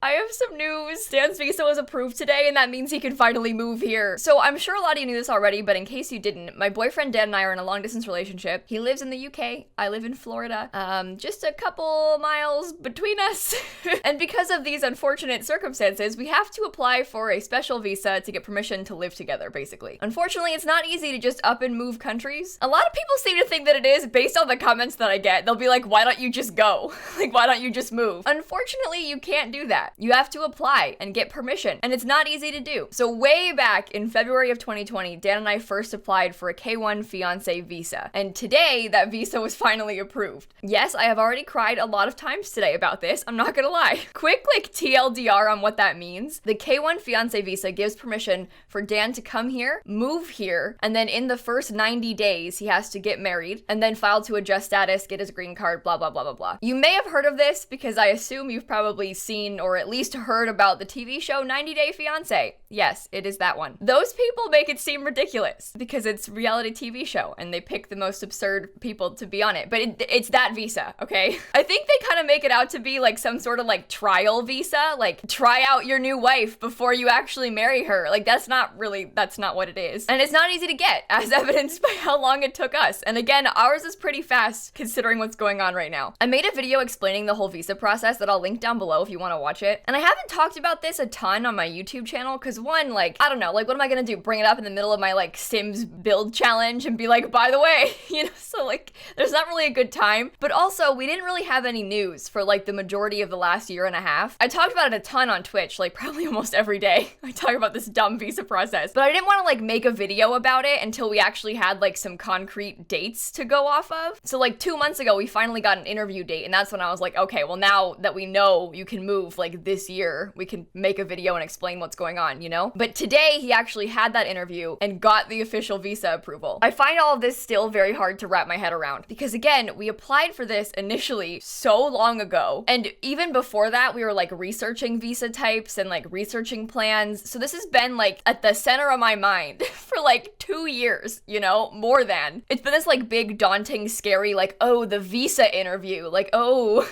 I have some news. Dan's visa was approved today, and that means he can finally move here. So I'm sure a lot of you knew this already, but in case you didn't, my boyfriend Dan and I are in a long-distance relationship. He lives in the UK. I live in Florida. Just a couple miles between us. And because of these unfortunate circumstances, we have to apply for a special visa to get permission to live together, basically. Unfortunately, it's not easy to just up and move countries. A lot of people seem to think that it is based on the comments that I get. They'll be like, why don't you just go? Like, why don't you just move? Unfortunately, you can't do that. You have to apply and get permission, and it's not easy to do. So way back in February of 2020, Dan and I first applied for a K1 fiancé visa, and today that visa was finally approved. Yes, I have already cried a lot of times today about this, I'm not gonna lie. Quick TLDR on what that means. The K1 fiancé visa gives permission for Dan to come here, move here, and then in the first 90 days, he has to get married, and then file to adjust status, get his green card, blah, blah, blah, blah, blah. You may have heard of this because I assume you've probably seen or at least heard about the TV show 90 Day Fiancé. Yes, it is that one. Those people make it seem ridiculous because it's a reality TV show and they pick the most absurd people to be on it, but it's that visa, okay? I think they kind of make it out to be like some sort of like trial visa, like try out your new wife before you actually marry her. Like that's not what it is. And it's not easy to get, as evidenced by how long it took us. And again, ours is pretty fast considering what's going on right now. I made a video explaining the whole visa process that I'll link down below if you want to watch it. And I haven't talked about this a ton on my YouTube channel because one, like, I don't know, like what am I gonna do? Bring it up in the middle of my like Sims build challenge and be like, by the way, you know, so like there's not really a good time. But also we didn't really have any news for like the majority of the last year and a half. I talked about it a ton on Twitch, like probably almost every day. I talk about this dumb visa process, but I didn't want to like make a video about it until we actually had like some concrete dates to go off of. So like 2 months ago, we finally got an interview date, and that's when I was like, okay, well now that we know you can move like this year, we can make a video and explain what's going on, you know? But today he actually had that interview and got the official visa approval. I find all of this still very hard to wrap my head around because again, we applied for this initially so long ago, and even before that we were like researching visa types and like researching plans. So this has been like at the center of my mind for like 2 years, you know, more than. It's been this like big daunting scary like, oh, the visa interview, like, oh,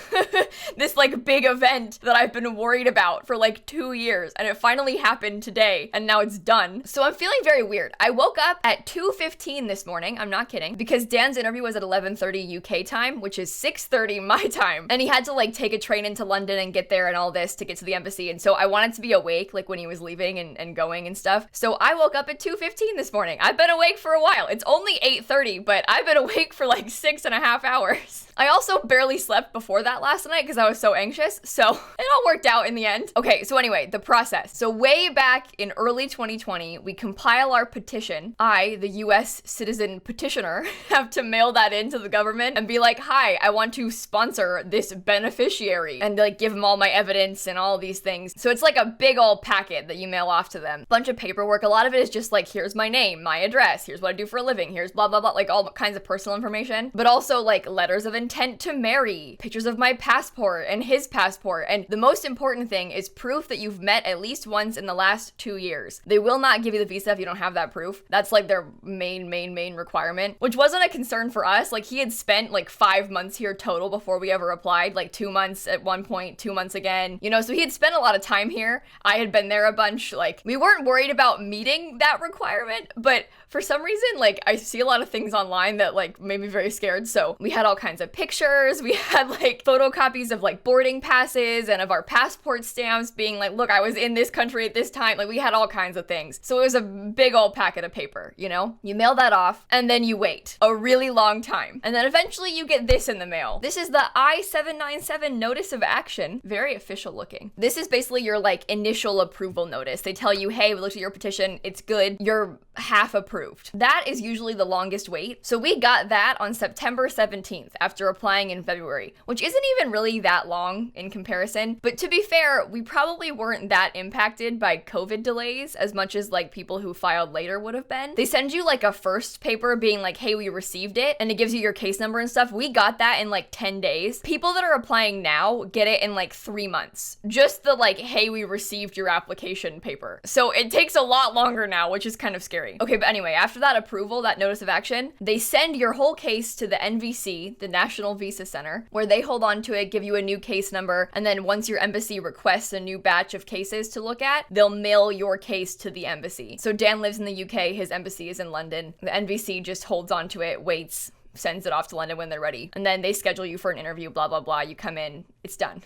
this like big event that I've been worried about for like 2 years, and it finally happened today and now it's done. So I'm feeling very weird. I woke up at 2:15 this morning, I'm not kidding, because Dan's interview was at 11:30 UK time, which is 6:30 my time, and he had to like take a train into London and get there and all this to get to the embassy, and so I wanted to be awake like when he was leaving and going and stuff. So I woke up at 2:15 this morning. I've been awake for a while. It's only 8:30, but I've been awake for like 6.5 hours. I also barely slept before that last night because I was so anxious, so it all worked out in the end. Okay, so anyway, the process. So way back in early 2020, we compile our petition. I, the US citizen petitioner, have to mail that in to the government and be like, hi, I want to sponsor this beneficiary, and like give them all my evidence and all these things. So it's like a big old packet that you mail off to them. Bunch of paperwork. A lot of it is just like, here's my name, my address, here's what I do for a living, here's blah, blah, blah, like all kinds of personal information, but also like letters of intent to marry, pictures of my passport and his passport, and the most important thing is proof that you've met at least once in the last 2 years. They will not give you the visa if you don't have that proof. That's like their main requirement, which wasn't a concern for us. Like he had spent like 5 months here total before we ever applied, like 2 months at one point, 2 months again, you know, so he had spent a lot of time here. I had been there a bunch. Like we weren't worried about meeting that requirement, but for some reason, like I see a lot of things online that like made me very scared. So we had all kinds of pictures. We had like photocopies of like boarding passes and of our passport stamps being like, look, I was in this country at this time. Like we had all kinds of things. So it was a big old packet of paper, you know? You mail that off and then you wait a really long time. And then eventually you get this in the mail. This is the I-797 notice of action. Very official looking. This is basically your like initial approval notice. They tell you, hey, we looked at your petition. It's good. You're half approved. That is usually the longest wait. So we got that on September 17th after applying in February, which isn't even really that long in comparison. But to be fair, we probably weren't that impacted by COVID delays as much as like people who filed later would have been. They send you like a first paper being like, hey, we received it, and it gives you your case number and stuff. We got that in like 10 days. People that are applying now get it in like 3 months. Just the like, hey, we received your application paper. So it takes a lot longer now, which is kind of scary. Okay, but anyway, after that approval, that notice of action, they send your whole case to the NVC, the National Visa Center, where they hold on to it, give you a new case number, and then once your embassy embassy requests a new batch of cases to look at, they'll mail your case to the embassy. So Dan lives in the UK, his embassy is in London. The NVC just holds on to it, waits, sends it off to London when they're ready. And then they schedule you for an interview, blah, blah, blah. You come in, it's done.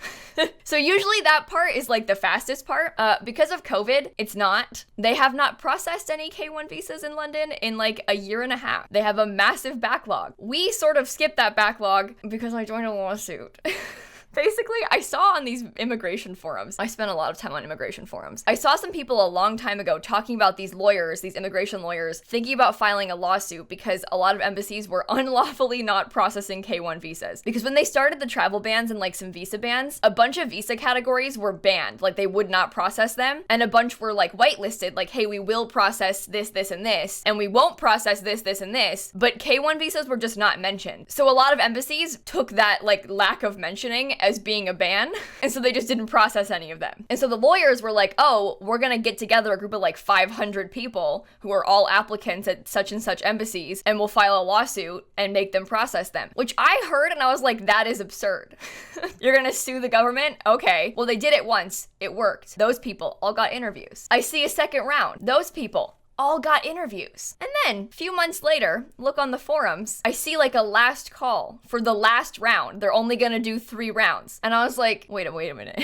So usually that part is like the fastest part. Because of COVID, it's not. They have not processed any K1 visas in London in like a year and a half. They have a massive backlog. We sort of skipped that backlog because I joined a lawsuit. Basically, I saw on these immigration forums, I spent a lot of time on immigration forums. I saw some people a long time ago talking about these lawyers, these immigration lawyers, thinking about filing a lawsuit because a lot of embassies were unlawfully not processing K1 visas. Because when they started the travel bans and like some visa bans, a bunch of visa categories were banned, like they would not process them. And a bunch were like whitelisted, like, hey, we will process this, this, and this, and we won't process this, this, and this. But K1 visas were just not mentioned. So a lot of embassies took that like lack of mentioning as being a ban, and so they just didn't process any of them. And so the lawyers were like, oh, we're gonna get together a group of like 500 people who are all applicants at such and such embassies, and we'll file a lawsuit and make them process them. Which I heard and I was like, that is absurd. You're gonna sue the government? Okay. Well, they did it once. It worked. Those people all got interviews. I see a second round. Those people all got interviews. And then, a few months later, look on the forums, I see like a last call for the last round. They're only gonna do 3 rounds. And I was like, wait a minute.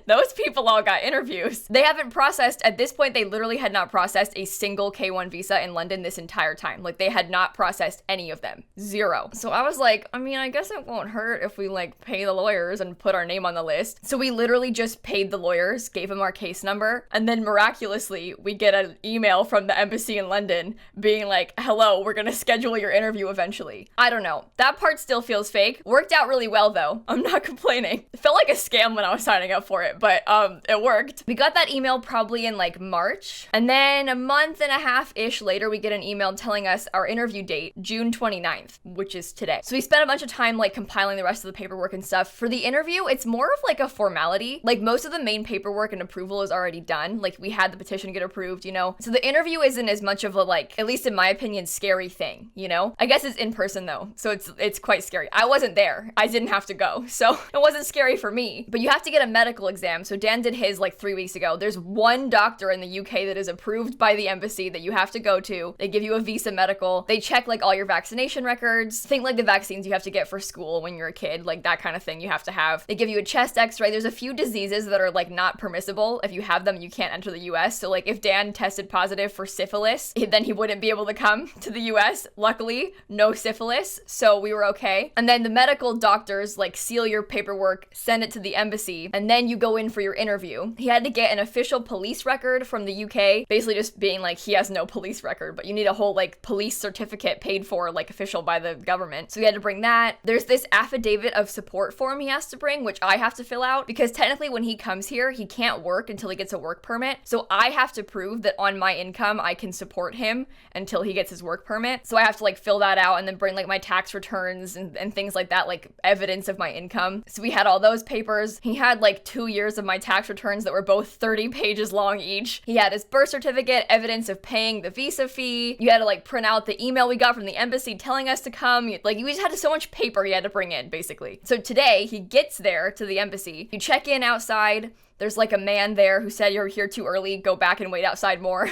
Those people all got interviews. They haven't processed, at this point, they literally had not processed a single K1 visa in London this entire time. Like, they had not processed any of them. 0. So I was like, I mean, I guess it won't hurt if we like pay the lawyers and put our name on the list. So we literally just paid the lawyers, gave them our case number, and then miraculously, we get an email from the embassy in London being like, hello, we're gonna schedule your interview eventually. I don't know. That part still feels fake. Worked out really well though. I'm not complaining. It felt like a scam when I was signing up for it, but it worked. We got that email probably in like March, and then a month and a half-ish later, we get an email telling us our interview date, June 29th, which is today. So we spent a bunch of time like compiling the rest of the paperwork and stuff. For the interview, it's more of like a formality. Like most of the main paperwork and approval is already done. Like we had the petition get approved, you know? So the interview isn't as much of a like, at least in my opinion, scary thing, you know? I guess it's in person though, so it's quite scary. I wasn't there. I didn't have to go, so it wasn't scary for me. But you have to get a medical exam. So Dan did his like 3 weeks ago. There's one doctor in the UK that is approved by the embassy that you have to go to. They give you a visa medical. They check like all your vaccination records. Think like the vaccines you have to get for school when you're a kid, like that kind of thing you have to have. They give you a chest x-ray. There's a few diseases that are like not permissible. If you have them, you can't enter the US. So like if Dan tested positive for syphilis, then he wouldn't be able to come to the US. Luckily, no syphilis, so we were okay. And then the medical doctors like seal your paperwork, send it to the embassy, and then you go in for your interview. He had to get an official police record from the UK, basically just being like, he has no police record, but you need a whole like police certificate paid for, like official by the government. So he had to bring that. There's this affidavit of support form he has to bring, which I have to fill out, because technically when he comes here, he can't work until he gets a work permit. So I have to prove that on my income, I can support him until he gets his work permit. So I have to like fill that out and then bring like my tax returns and things like that, like evidence of my income. So we had all those papers. He had like 2 years of my tax returns that were both 30 pages long each. He had his birth certificate, evidence of paying the visa fee. You had to like print out the email we got from the embassy telling us to come. Like we just had so much paper he had to bring in basically. So today he gets there to the embassy. You check in outside. There's like a man there who said, you're here too early, go back and wait outside more.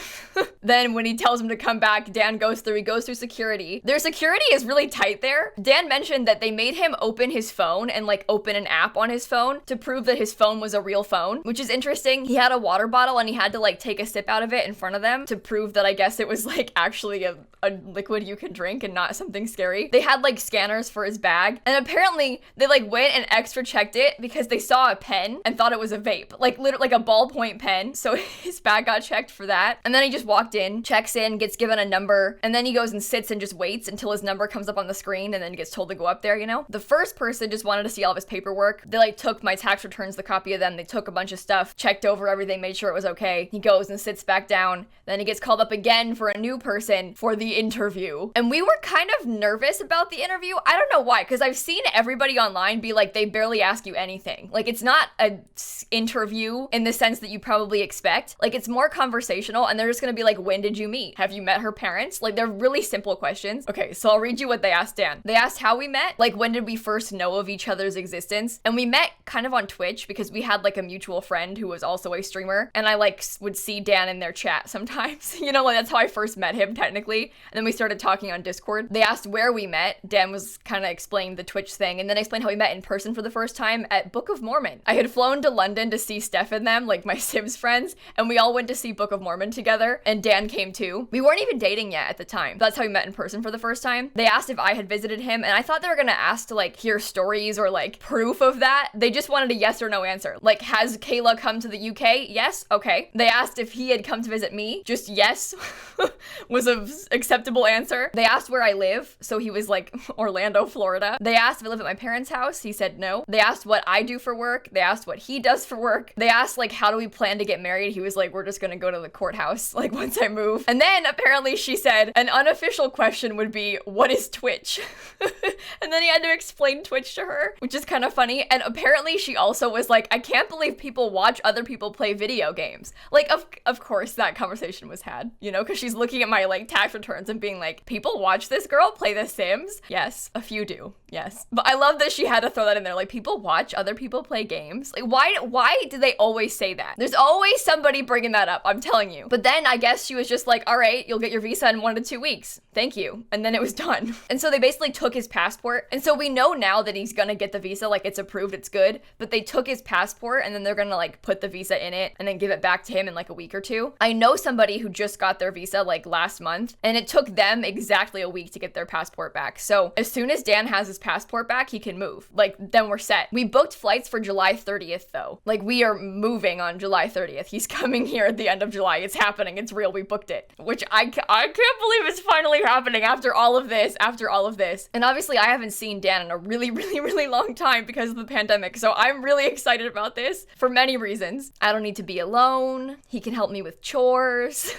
Then when he tells him to come back, Dan goes through security. Their security is really tight there. Dan mentioned that they made him open his phone and like open an app on his phone to prove that his phone was a real phone, which is interesting. He had a water bottle and he had to like take a sip out of it in front of them to prove that I guess it was like actually a liquid you could drink and not something scary. They had like scanners for his bag, and apparently they like went and extra checked it because they saw a pen and thought it was a vape. Like literally like a ballpoint pen. So his bag got checked for that. And then he just walked in, checks in, gets given a number, and then he goes and sits and just waits until his number comes up on the screen and then gets told to go up there, you know? The first person just wanted to see all of his paperwork. They like took my tax returns, the copy of them, they took a bunch of stuff, checked over everything, made sure it was okay. He goes and sits back down. Then he gets called up again for a new person for the interview. And we were kind of nervous about the interview. I don't know why, because I've seen everybody online be like, they barely ask you anything. Like it's not a interview interview in the sense that you probably expect. Like, it's more conversational, and they're just gonna be like, when did you meet? Have you met her parents? Like, they're really simple questions. Okay, so I'll read you what they asked Dan. They asked how we met, like when did we first know of each other's existence? And we met kind of on Twitch because we had like a mutual friend who was also a streamer, and I like would see Dan in their chat sometimes. You know, like that's how I first met him technically. And then we started talking on Discord. They asked where we met. Dan was kind of explaining the Twitch thing, and then I explained how we met in person for the first time at Book of Mormon. I had flown to London to see Steph and them, like my Sims friends, and we all went to see Book of Mormon together, and Dan came too. We weren't even dating yet at the time. That's how we met in person for the first time. They asked if I had visited him, and I thought they were gonna ask to like hear stories or like proof of that. They just wanted a yes or no answer. Like, has Kayla come to the UK? Yes. Okay. They asked if he had come to visit me. Just yes was an acceptable answer. They asked where I live, so he was like Orlando, Florida. They asked if I live at my parents' house. He said no. They asked what I do for work. They asked what he does for work. They asked like how do we plan to get married. He was like, we're just gonna go to the courthouse like once I move. And then apparently she said an unofficial question would be, what is Twitch? And then he had to explain Twitch to her, which is kind of funny. And apparently she also was like, I can't believe people watch other people play video games. Like, of course that conversation was had, you know, because she's looking at my like tax returns and being like, people watch this girl play The Sims? Yes, a few do. Yes. But I love that she had to throw that in there. Like, people watch other people play games. Like, why do they always say that? There's always somebody bringing that up, I'm telling you. But then I guess she was just like, all right, you'll get your visa in 1 to 2 weeks. Thank you. And then it was done. And so they basically took his passport. And so we know now that he's gonna get the visa, like it's approved, it's good. But they took his passport and then they're gonna like put the visa in it and then give it back to him in like a week or two. I know somebody who just got their visa like last month, and it took them exactly a week to get their passport back. So as soon as Dan has his passport back, he can move. Like, then we're set. We booked flights for July 30th though. Like, we are moving on July 30th. He's coming here at the end of July. It's happening. It's real. We booked it. Which I can't believe it's finally happening after all of this. And obviously I haven't seen Dan in a really, really, really long time because of the pandemic. So I'm really excited about this for many reasons. I don't need to be alone. He can help me with chores.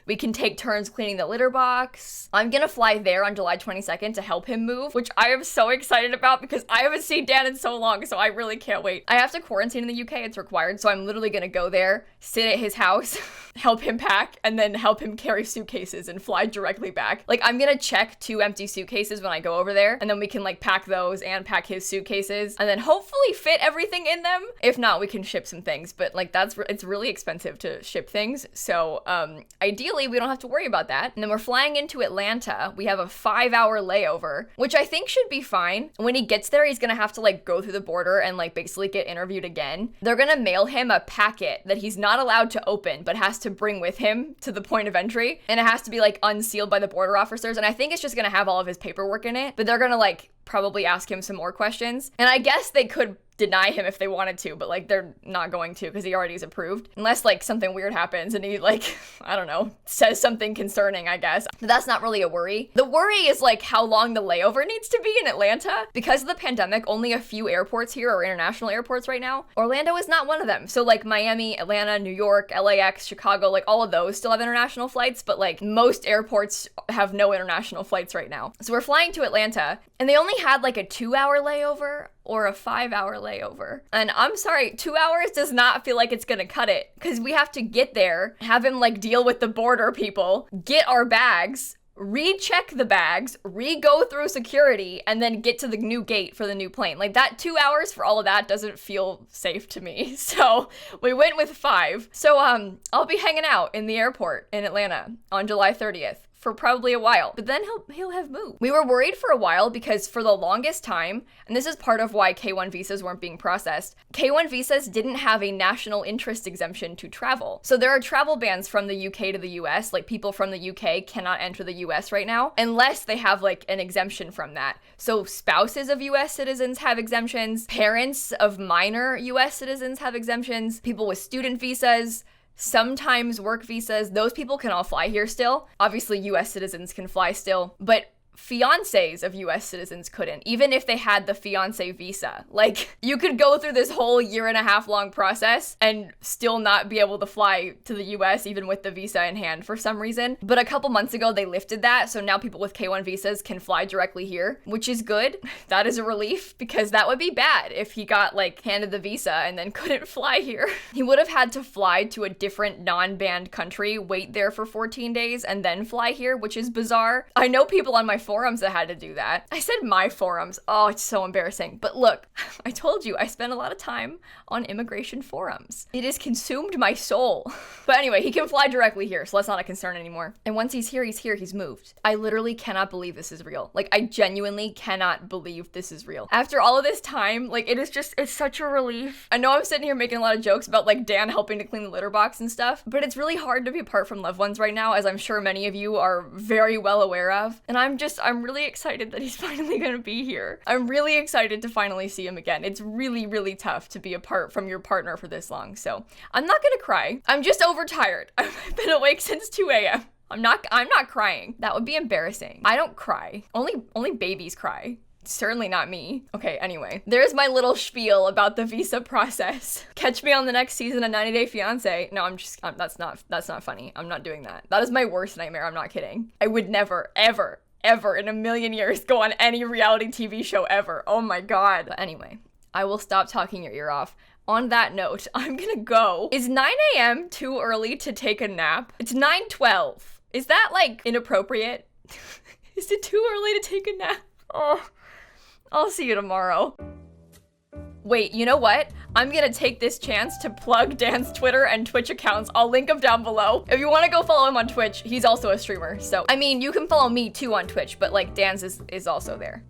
We can take turns cleaning the litter box. I'm gonna fly there on July 22nd to help him move, which I am so excited about because I haven't seen Dan in so long, so I really can't wait. I have to quarantine in the UK, it's required, so I'm literally gonna go there, sit at his house, help him pack, and then help him carry suitcases and fly directly back. Like, I'm gonna check 2 empty suitcases when I go over there, and then we can like pack those and pack his suitcases, and then hopefully fit everything in them. If not, we can ship some things, but like it's really expensive to ship things, so ideally we don't have to worry about that. And then we're flying into Atlanta. We have a 5-hour layover, which I think should be fine. When he gets there, he's gonna have to like go through the border and like basically get interviewed again. They're gonna mail him a packet that he's not allowed to open, but has to bring with him to the point of entry. And it has to be like unsealed by the border officers. And I think it's just gonna have all of his paperwork in it, but they're gonna like probably ask him some more questions. And I guess they could deny him if they wanted to, but like they're not going to because he already is approved. Unless like something weird happens and he like, I don't know, says something concerning, I guess. But that's not really a worry. The worry is like how long the layover needs to be in Atlanta. Because of the pandemic, only a few airports here are international airports right now. Orlando is not one of them. So like Miami, Atlanta, New York, LAX, Chicago, like all of those still have international flights, but like most airports have no international flights right now. So we're flying to Atlanta and they only had like a 2-hour layover or a 5-hour layover. And I'm sorry, 2 hours does not feel like it's gonna cut it because we have to get there, have him like deal with the border people, get our bags, recheck the bags, re-go through security, and then get to the new gate for the new plane. Like that 2 hours for all of that doesn't feel safe to me. So we went with 5. So I'll be hanging out in the airport in Atlanta on July 30th. For probably a while, but then he'll have moved. We were worried for a while because for the longest time, and this is part of why K1 visas weren't being processed, K1 visas didn't have a national interest exemption to travel. So there are travel bans from the UK to the US, like people from the UK cannot enter the US right now, unless they have like an exemption from that. So spouses of US citizens have exemptions, parents of minor US citizens have exemptions, people with student visas, sometimes work visas, those people can all fly here still. Obviously, US citizens can fly still, but fiancés of US citizens couldn't, even if they had the fiancé visa. Like, you could go through this whole 1.5 year long process and still not be able to fly to the US even with the visa in hand for some reason. But a couple months ago, they lifted that, so now people with K1 visas can fly directly here, which is good. That is a relief, because that would be bad if he got, like, handed the visa and then couldn't fly here. He would have had to fly to a different non-banned country, wait there for 14 days, and then fly here, which is bizarre. I know people on my forums that had to do that. I said my forums. Oh, it's so embarrassing. But look, I told you, I spend a lot of time on immigration forums. It has consumed my soul. But anyway, he can fly directly here, so that's not a concern anymore. And once he's here, he's moved. I literally cannot believe this is real. Like, I genuinely cannot believe this is real. After all of this time, like, it's such a relief. I know I'm sitting here making a lot of jokes about, like, Dan helping to clean the litter box and stuff, but it's really hard to be apart from loved ones right now, as I'm sure many of you are very well aware of. And I'm really excited that he's finally gonna be here. I'm really excited to finally see him again. It's really, really tough to be apart from your partner for this long, so I'm not gonna cry. I'm just overtired. I've been awake since 2 a.m. I'm not crying. That would be embarrassing. I don't cry. Only babies cry. Certainly not me. Okay, anyway, there's my little spiel about the visa process. Catch me on the next season of 90 Day Fiancé. No, that's not funny. I'm not doing that. That is my worst nightmare. I'm not kidding. I would never, ever in a million years go on any reality TV show ever. Oh my God. But anyway, I will stop talking your ear off. On that note, I'm gonna go. Is 9 a.m. too early to take a nap? It's 9:12. Is that, like, inappropriate? Is it too early to take a nap? Oh, I'll see you tomorrow. Wait, you know what? I'm gonna take this chance to plug Dan's Twitter and Twitch accounts. I'll link them down below. If you wanna go follow him on Twitch, he's also a streamer. So, I mean, you can follow me too on Twitch, but, like, Dan's is also there.